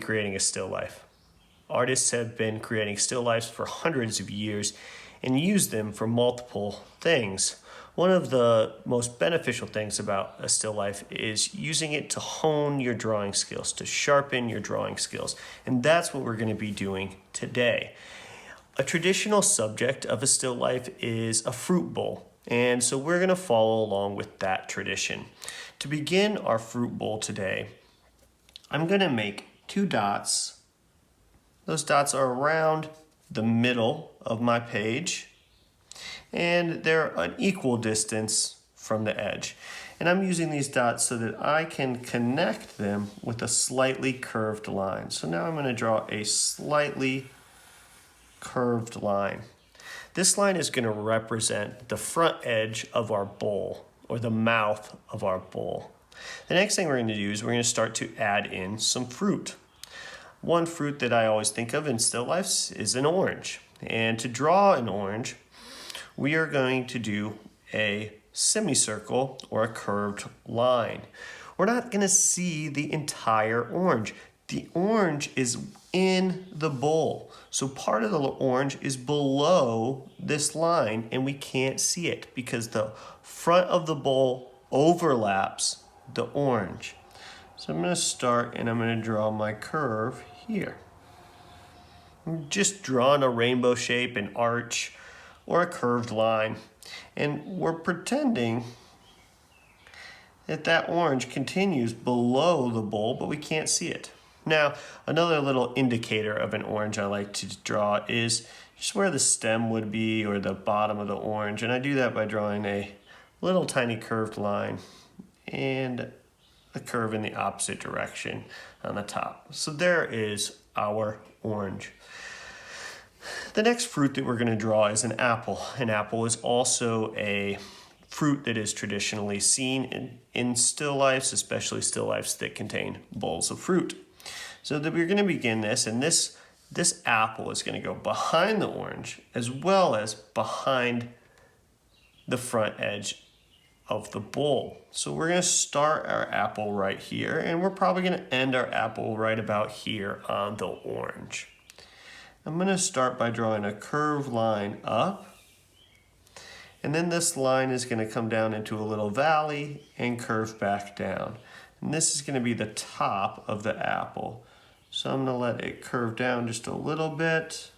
creating a still life. Artists have been creating still lifes for hundreds of years and use them for multiple things. One of the most beneficial things about a still life is using it to hone your drawing skills, to sharpen your drawing skills. And that's what we're going to be doing today. A traditional subject of a still life is a fruit bowl. And so we're going to follow along with that tradition. To begin our fruit bowl today, I'm going to make 2 dots. Those dots are around the middle of my page, and they're an equal distance from the edge. And I'm using these dots so that I can connect them with a slightly curved line. So now I'm going to draw a slightly curved line. This line is going to represent the front edge of our bowl, or the mouth of our bowl. The next thing we're going to do is we're going to start to add in some fruit. One fruit that I always think of in still lifes is an orange. And to draw an orange, we are going to do a semicircle or a curved line. We're not going to see the entire orange. The orange is in the bowl. So part of the orange is below this line and we can't see it because the front of the bowl overlaps the orange. So I'm going to start and I'm going to draw my curve here. I'm just drawing a rainbow shape, an arch, or a curved line. And we're pretending that that orange continues below the bowl, but we can't see it. Now, another little indicator of an orange I like to draw is just where the stem would be or the bottom of the orange. And I do that by drawing a little tiny curved line and a curve in the opposite direction on the top. So there is our orange. The next fruit that we're going to draw is an apple. An apple is also a fruit that is traditionally seen in still lifes, especially still lifes that contain bowls of fruit. So that we're going to begin this, and this apple is going to go behind the orange as well as behind the front edge of the bowl. So we're going to start our apple right here, and we're probably going to end our apple right about here on the orange. I'm going to start by drawing a curved line up, and then this line is going to come down into a little valley and curve back down. And this is going to be the top of the apple. So I'm going to let it curve down just a little bit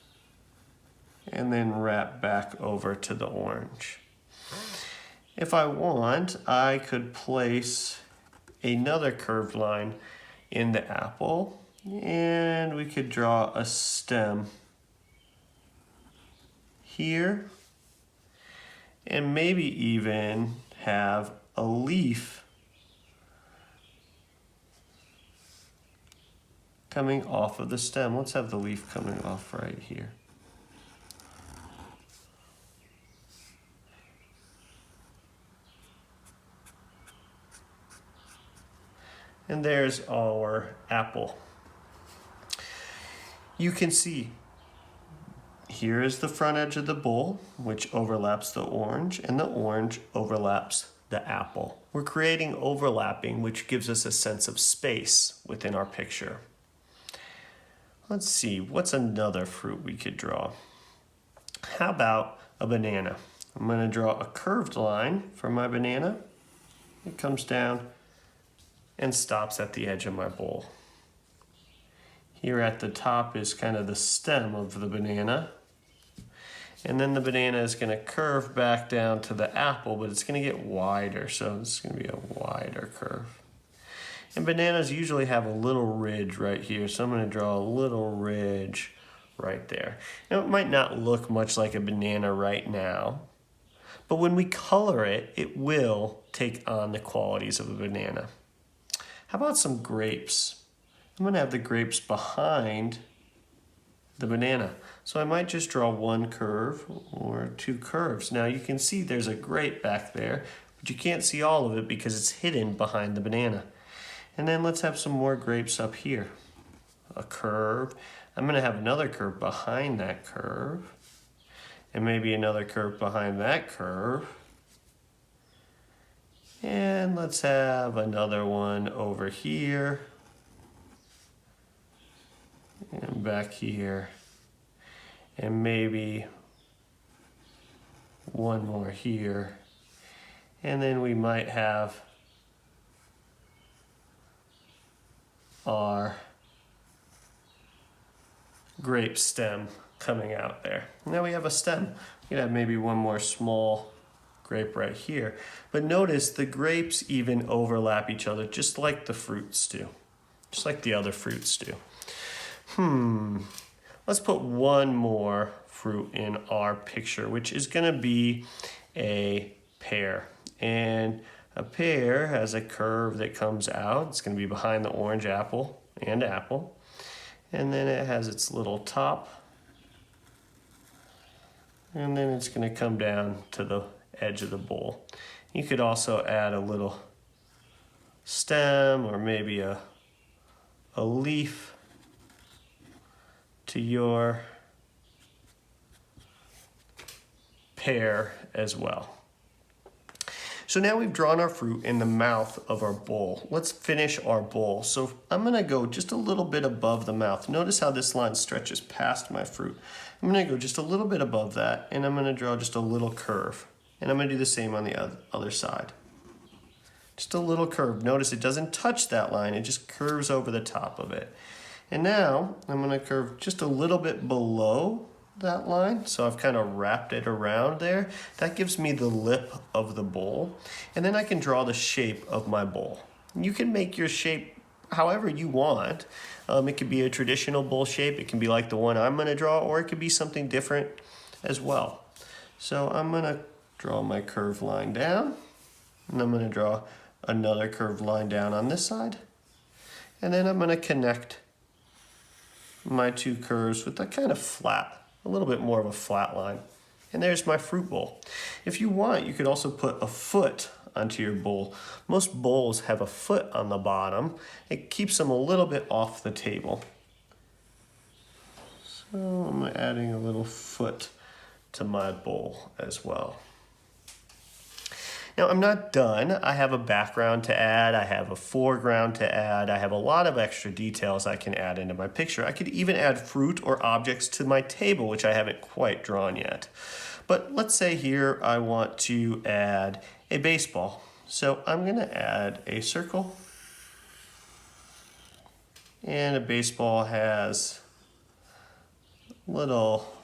and then wrap back over to the orange. If I want, I could place another curved line in the apple and we could draw a stem here and maybe even have a leaf coming off of the stem. Let's have the leaf coming off right here. And there's our apple. You can see here is the front edge of the bowl, which overlaps the orange, and the orange overlaps the apple. We're creating overlapping, which gives us a sense of space within our picture. Let's see, what's another fruit we could draw? How about a banana? I'm going to draw a curved line for my banana. It comes down and stops at the edge of my bowl. Here at the top is kind of the stem of the banana. And then the banana is going to curve back down to the apple, but it's going to get wider, so it's going to be a wider curve. And bananas usually have a little ridge right here, so I'm going to draw a little ridge right there. Now, it might not look much like a banana right now, but when we color it, it will take on the qualities of a banana. How about some grapes? I'm going to have the grapes behind the banana. So I might just draw one curve or 2 curves. Now you can see there's a grape back there, but you can't see all of it because it's hidden behind the banana. And then let's have some more grapes up here. A curve. I'm going to have another curve behind that curve. And maybe another curve behind that curve. And let's have another one over here. and back here, and maybe one more here. And then we might have our grape stem coming out there. Now we have a stem. We could have maybe one more small grape right here. But notice the grapes even overlap each other just like the fruits do. Just like the other fruits do. Let's put one more fruit in our picture, which is gonna be a pear. And a pear has a curve that comes out. It's gonna be behind the orange apple and apple. And then it has its little top. And then it's gonna come down to the edge of the bowl. You could also add a little stem or maybe a leaf to your pear as well. So now we've drawn our fruit in the mouth of our bowl. Let's finish our bowl. So I'm gonna go just a little bit above the mouth. Notice how this line stretches past my fruit. I'm gonna go just a little bit above that, and I'm gonna draw just a little curve. And I'm gonna do the same on the other side. Just a little curve. Notice it doesn't touch that line, it just curves over the top of it. And now I'm gonna curve just a little bit below that line. So I've kind of wrapped it around there. That gives me the lip of the bowl. And then I can draw the shape of my bowl. You can make your shape however you want. It could be a traditional bowl shape. It can be like the one I'm gonna draw, or it could be something different as well. So I'm gonna draw my curved line down, and I'm gonna draw another curved line down on this side. And then I'm gonna connect my two curves with a kind of flat, a little bit more of a flat line. And there's my fruit bowl. If you want, you could also put a foot onto your bowl. Most bowls have a foot on the bottom. It keeps them a little bit off the table. So I'm adding a little foot to my bowl as well. Now I'm not done. I have a background to add. I have a foreground to add. I have a lot of extra details I can add into my picture. I could even add fruit or objects to my table, which I haven't quite drawn yet. But let's say here I want to add a baseball. So I'm gonna add a circle. And a baseball has little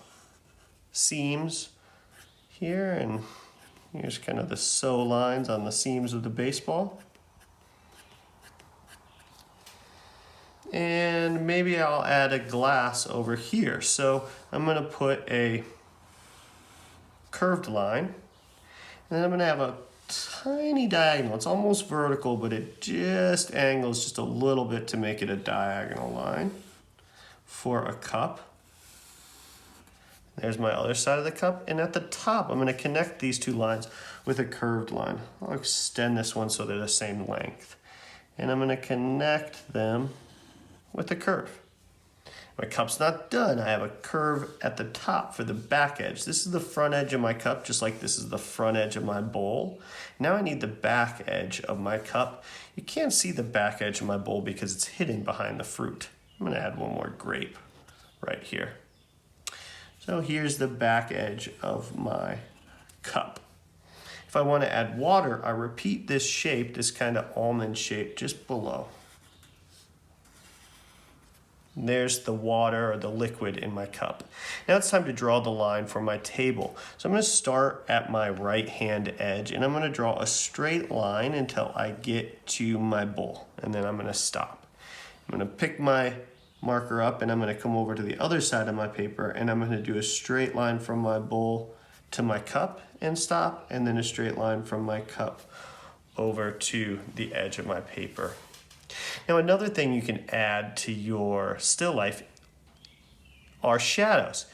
seams here, and here's kind of the sew lines on the seams of the baseball. And maybe I'll add a glass over here. So I'm gonna put a curved line, and then I'm gonna have a tiny diagonal. It's almost vertical, but it just angles just a little bit to make it a diagonal line for a cup. There's my other side of the cup, and at the top I'm going to connect these two lines with a curved line. I'll extend this one so they're the same length, and I'm going to connect them with a curve. My cup's not done. I have a curve at the top for the back edge. This is the front edge of my cup, just like this is the front edge of my bowl. Now I need the back edge of my cup. You can't see the back edge of my bowl because it's hidden behind the fruit. I'm going to add one more grape right here. So here's the back edge of my cup. If I want to add water, I repeat this shape, this kind of almond shape just below. And there's the water or the liquid in my cup. Now it's time to draw the line for my table. So I'm going to start at my right hand edge, and I'm going to draw a straight line until I get to my bowl, and then I'm going to stop. I'm going to pick my marker up, and I'm going to come over to the other side of my paper, and I'm going to do a straight line from my bowl to my cup and stop, and then a straight line from my cup over to the edge of my paper. Now another thing you can add to your still life are shadows.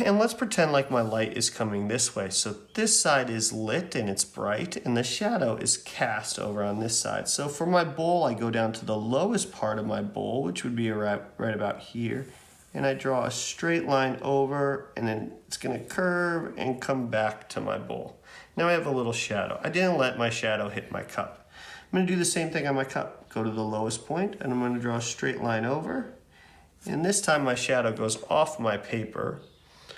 And let's pretend like my light is coming this way. So this side is lit and it's bright, and the shadow is cast over on this side. So for my bowl, I go down to the lowest part of my bowl, which would be right about here. And I draw a straight line over, and then it's gonna curve and come back to my bowl. Now I have a little shadow. I didn't let my shadow hit my cup. I'm gonna do the same thing on my cup. Go to the lowest point, and I'm gonna draw a straight line over, And this time my shadow goes off my paper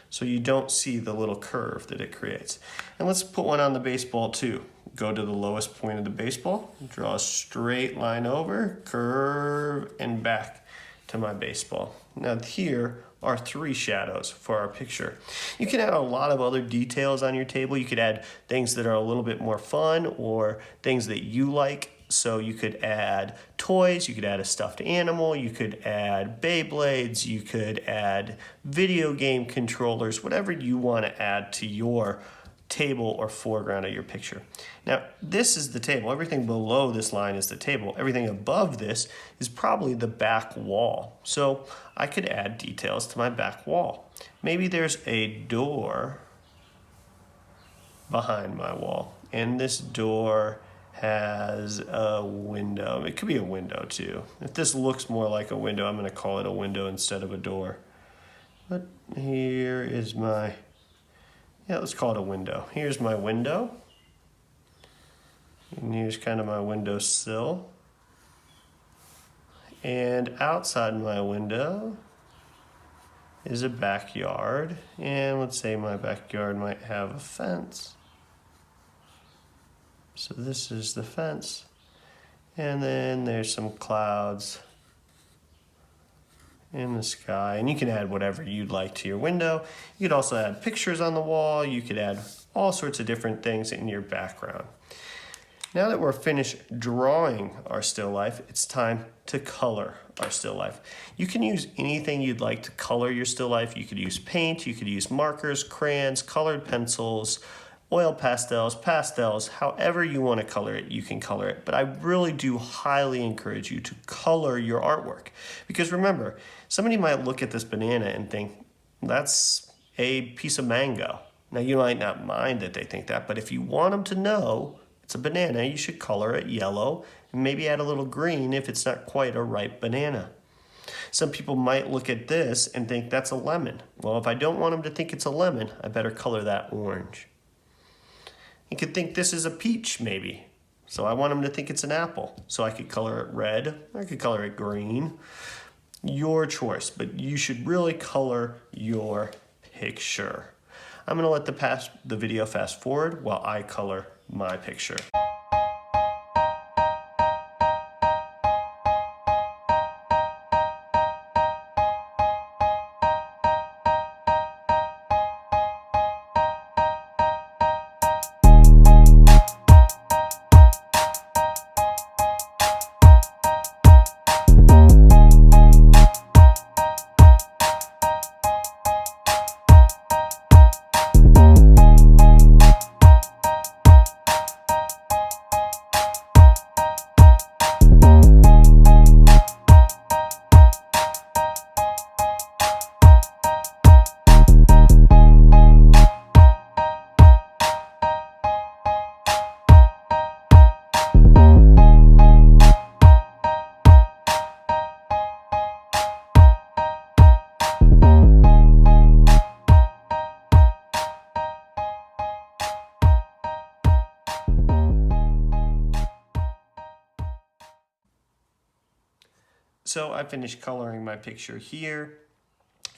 so you don't see the little curve that it creates. And let's put one on the baseball too. Go to the lowest point of the baseball, draw a straight line over, curve, and back to my baseball. Now here are 3 shadows for our picture. You can add a lot of other details on your table. You could add things that are a little bit more fun or things that you like. So you could add toys, you could add a stuffed animal, you could add Beyblades, you could add video game controllers, whatever you want to add to your table or foreground of your picture. Now, this is the table. Everything below this line is the table. Everything above this is probably the back wall. So I could add details to my back wall. Maybe there's a door behind my wall, and this door has a window. It could be a window too. If this looks more like a window, I'm going to call it a window instead of a door. But here is my, let's call it a window. Here's my window. And here's kind of my window sill. And outside my window is a backyard. And let's say my backyard might have a fence. So this is the fence. And then there's some clouds in the sky. And you can add whatever you'd like to your window. You could also add pictures on the wall. You could add all sorts of different things in your background. Now that we're finished drawing our still life, it's time to color our still life. You can use anything you'd like to color your still life. You could use paint, you could use markers, crayons, colored pencils, oil pastels, however you want to color it, you can color it. But I really do highly encourage you to color your artwork. Because remember, somebody might look at this banana and think, that's a piece of mango. Now you might not mind that they think that, but if you want them to know it's a banana, you should color it yellow and maybe add a little green if it's not quite a ripe banana. Some people might look at this and think that's a lemon. Well, if I don't want them to think it's a lemon, I better color that orange. You could think this is a peach, maybe. So I want them to think it's an apple. So I could color it red, I could color it green. Your choice, but you should really color your picture. I'm gonna let the video fast forward while I color my picture. So I finished coloring my picture here.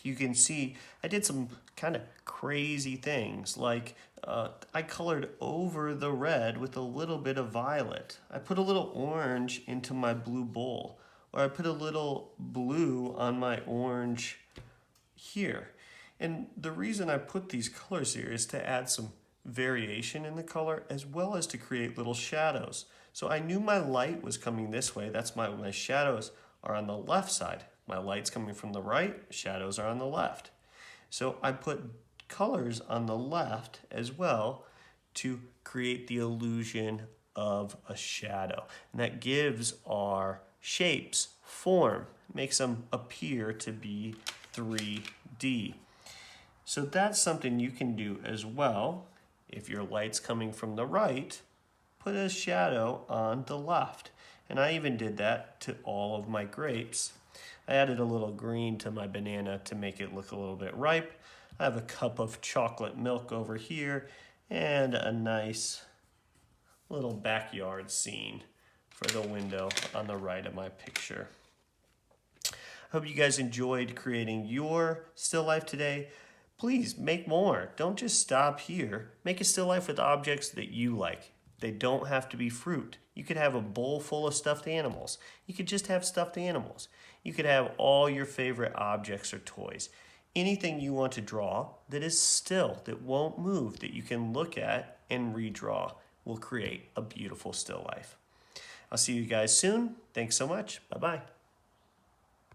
You can see I did some kind of crazy things, like I colored over the red with a little bit of violet. I put a little orange into my blue bowl, or I put a little blue on my orange here. And the reason I put these colors here is to add some variation in the color as well as to create little shadows. So I knew my light was coming this way. That's my shadows are on the left side. My light's coming from the right, shadows are on the left. So I put colors on the left as well to create the illusion of a shadow. And that gives our shapes form, makes them appear to be 3D. So that's something you can do as well. If your light's coming from the right, put a shadow on the left. And I even did that to all of my grapes. I added a little green to my banana to make it look a little bit ripe. I have a cup of chocolate milk over here and a nice little backyard scene for the window on the right of my picture. Hope you guys enjoyed creating your still life today. Please make more. Don't just stop here. Make a still life with objects that you like. They don't have to be fruit. You could have a bowl full of stuffed animals. You could just have stuffed animals. You could have all your favorite objects or toys. Anything you want to draw that is still, that won't move, that you can look at and redraw will create a beautiful still life. I'll see you guys soon. Thanks so much. Bye-bye.